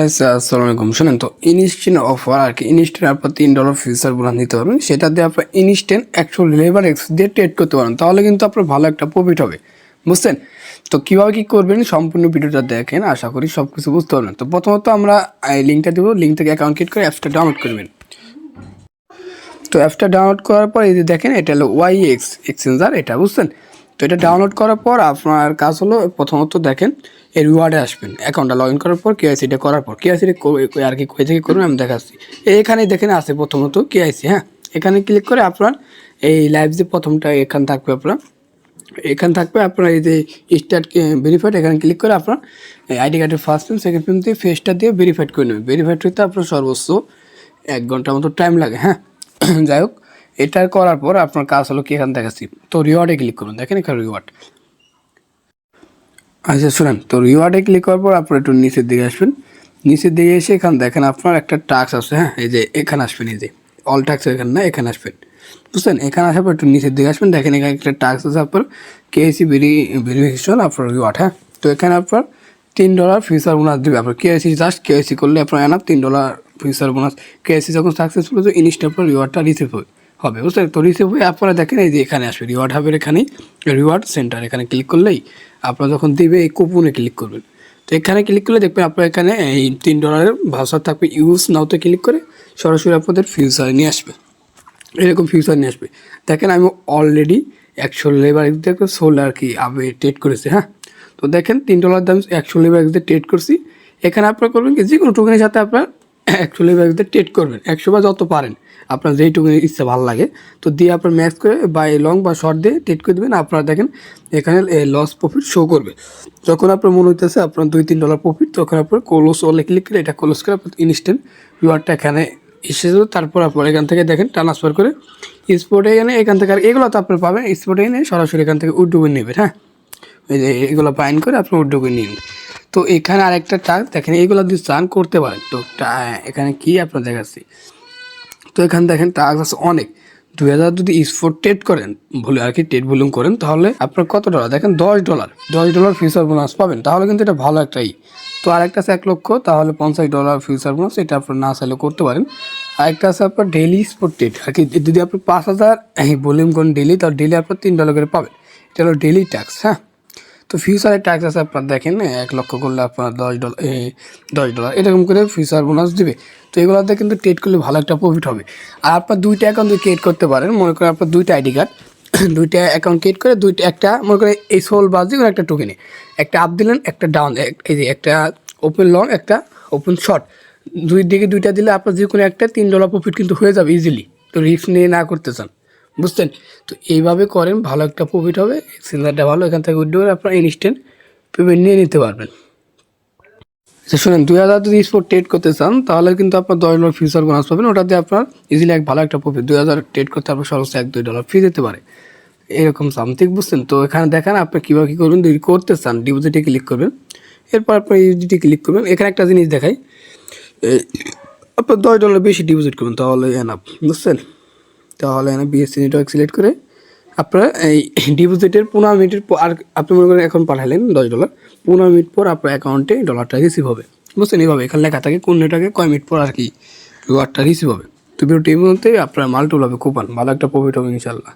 আচ্ছা, আসসালামু আলাইকুম। শুনেন তো, ইনস্ট্যান্ট অফার আর কি, ইনস্ট্যান্ট আপনার $3 ফিউচার বোনাস নিতে পারবেন। সেটা দিয়ে আপনার ইনস্ট্যান্ট অ্যাকচুয়াল লেবার এক্স দিয়ে ট্রেড করতে পারেন, তাহলে কিন্তু আপনার ভালো একটা প্রফিট হবে, বুঝছেন? তো কীভাবে কী করবেন সম্পূর্ণ ভিডিওটা দেখেন, আশা করি সব কিছু বুঝতে পারবেন। তো প্রথমত আমরা এই লিঙ্কটা দেবো, লিঙ্ক থেকে অ্যাকাউন্ট ক্রিয়েট করে অ্যাপসটা ডাউনলোড করবেন। তো অ্যাপসটা ডাউনলোড করার পর এই যে দেখেন, এটা হলো ওয়াইএক্স এক্সচেঞ্জার, এটা বুঝছেন? তো এটা ডাউনলোড করার পর আপনার কাজ হলো প্রথমত দেখেন এই রিওয়ার্ডে আসবেন, অ্যাকাউন্টটা লগ ইন করার পর কেআইসিটা করার পর, কেআইসিটা আর কি কই থেকে করবেন আমি দেখাচ্ছি। এখানে দেখেন আছে প্রথমত কেআইসি, হ্যাঁ, এখানে ক্লিক করে আপনার এই লাইভ যে প্রথমটা এখানে থাকবে, আপনার এই যে স্টার্ট ভেরিফাইড, এখানে ক্লিক করে আপনার আইডি কার্ডের ফার্স্ট পেন সেকেন্ড পেন দিয়ে ফেসটা দিয়ে ভেরিফাইড করে নেবেন। ভেরিফাইড হতে আপনার সর্বোচ্চ 1 ঘন্টার মতো টাইম লাগে, হ্যাঁ। যাই হোক, এটা করার পর আপনার কাজ হলো কি, এখানে দেখাচ্ছি তো রিওয়ার্ডে ক্লিক করুন, দেখেন এখানে রিওয়ার্ড। আচ্ছা শুনেন, তো রিওয়ার্ডে ক্লিক করার পর আপনার একটু নিচের দিকে আসবেন। নিচের দিকে এসে এখানে দেখেন আপনার একটা টাস্ক আছে, হ্যাঁ, এই যে এখানে আসবেন, এই যে অল টাস্ক এখানে না, এখানে আসবেন, বুঝছেন? এখানে আসার পর একটু নিচের দিকে আসবেন, দেখেন এখানে একটা টাস্ক আছে আপনার কেএসি ভেরিফিকেশন আপনার রিওয়ার্ড, হ্যাঁ। তো এখানে আপনার $3 ফিউচার বোনাস দেবে। আপনার কেএসি জাস্ট কেএসি করলে আপনার এনাফ $3 ফিউচার বোনাস। কেএসি যখন সাকসেসফুল হবে ইনস্ট্যান্ট আপনার রিওয়ার্ডটা রিসিভ হবে, বুঝলেন? তো রিসিভ হয়ে আপনারা দেখেন এই যে এখানে আসবে রিওয়ার্ড হবে, এখানে রিওয়ার্ড সেন্টার, এখানে ক্লিক করলেই আপনারা যখন দিবে এই কুপনে ক্লিক করবেন। তো এখানে ক্লিক করলে দেখবেন আপনার এখানে এই $3 ভাউচার থাকবে, ইউজ নাওতে ক্লিক করে সরাসরি আপনাদের ফিউচারে নিয়ে আসবে, এরকম ফিউচার নিয়ে আসবে। দেখেন আমি অলরেডি 100 লেবার দেখবে সোল আর কি আমি ট্রেড করেছি, হ্যাঁ। তো দেখেন $3 দাম 100 লেবার দিয়ে ট্রেড করছি। এখানে আপনার করবেন কি, যে কোনো টোকেনের সাথে আপনার 100 লেবার দিয়ে ট্রেড করবেন, 100 বা যত পারেন আপনার যেই টোকেনের ইচ্ছা ভালো লাগে, তো দিয়ে আপনার ম্যাক্স করে বাই লং বা শর্ট দিয়ে ট্রেড করে দেবেন। আপনারা দেখেন এখানে লস প্রফিট শো করবে। যখন আপনার মনে হইতেছে আপনার $2-3 প্রফিট, তখন আপনার ক্লোজ ওয়ালে ক্লিক করে এটা ক্লোজ করে আপনার ইনস্ট্যান্ট রিওয়ার্ডটা এখানে এসেছিল। তারপর আপনার এখান থেকে দেখেন ট্রান্সফার করে স্পোর্টে এনে এখান থেকে, আর এগুলো তো আপনার পাবেন স্পোর্টে এনে সরাসরি এখান থেকে উইথড্রো নেবেন, হ্যাঁ। এই যে এগুলো বাইন করে আপনি উইথড্রো নিন। তো এখানে আরেকটা টাস্ক দেখেন, এইগুলো যদি চান করতে পারেন। তো এখানে কি আপনার দেখাচ্ছি, তো এখানে দেখেন টাস্ক আছে অনেক। 2000 যদি স্পোর্ট ট্রেড করেন, ভুলে আর কি ট্রেড ভলিউম করেন, তাহলে আপনার কত ডলার দেখেন, $10 ফিউচার বোনাস পাবেন, তাহলে কিন্তু এটা ভালো একটাই। তো আরেকটা আছে 1 লক্ষ, তাহলে $50 ফিউচার বোনাস, এটা আপনার না চাইলে করতে পারেন। আরেকটা আছে আপনার ডেইলি স্পোর্ট ট্রেড আর কি, যদি আপনি 5000 ভলিউম করেন ডেইলি, তাহলে ডেইলি আপনার $3 করে পাবেন, এটা হলো ডেইলি ট্যাক্স, হ্যাঁ। তো ফিউচারের ট্যাক্স আছে আপনার দেখেন 1 লক্ষ করলে আপনার $10 এরকম করে ফিউচার বোনাস দিবে। তো এগুলোতে কিন্তু ট্রেড করলে ভালো একটা প্রফিট হবে। আর আপনার 2টা অ্যাকাউন্ট ক্রিয়েট করতে পারেন, মনে করেন আপনার 2টা আইডি কার্ড, 2টা অ্যাকাউন্ট ক্রিয়েট করে একটা মনে করেন এই সোল বাস দিয়ে একটা টোকেনে একটা আপ দিলেন, একটা ডাউন, এই যে একটা ওপেন লং, একটা ওপেন শর্ট, দুই দিকে 2টা দিলে আপনার যে কোনো একটা $3 প্রফিট কিন্তু হয়ে যাবে ইজিলি। তো রিস্ক নিয়ে না করতে চান, বুঝছেন? তো এইভাবে করেন, ভালো একটা প্রফিট হবে, এক্সচেঞ্জারটা ভালো, এখান থেকে উইথড্র করে আপনার ইনস্ট্যান্ট পেমেন্ট নিয়ে নিতে পারবেন। আচ্ছা শুনেন, 2000 যদি স্পোর্ট ট্রেড করতে চান, তাহলে কিন্তু আপনার $10 ফিউচার বোনাস পাবেন, ওটাতে আপনার ইজিলি ভালো একটা প্রফিট, 2000 ট্রেড করতে আপনার সর্বোচ্চ $1-2 ফি দিতে পারে, এরকম সামথিং, বুঝছেন? তো এখানে দেখেন আপনি কীভাবে কী করবেন, যদি করতে চান ডিপোজিটে ক্লিক করবেন, এরপর আপনার ইউজিটি ক্লিক করবেন। এখানে একটা জিনিস দেখাই, আপনার $10 বেশি ডিপোজিট করবেন তাহলে এনাফ, বুঝছেন? তাহলে এখানে বিএসসি নেটওয়ার্ক সিলেক্ট করে আপনার এই ডিপোজিটের 15 মিনিটের পর, আর আপনি মনে করেন এখন পাঠালেন $10, 15 মিনিট পর আপনার অ্যাকাউন্টে ডলারটা রিসিভ হবে, বুঝছেন? এইভাবে এখানে লেখা থাকে কোন নেটওয়ার্কে কয় মিনিট পর আর কি রিওয়ার্ডটা রিসিভ হবে। তো ভিডিওটি এই মধ্যে আপনার মাল্টিপল হবে, কুপন, ভালো একটা প্রফিট হবে ইনশাল্লাহ।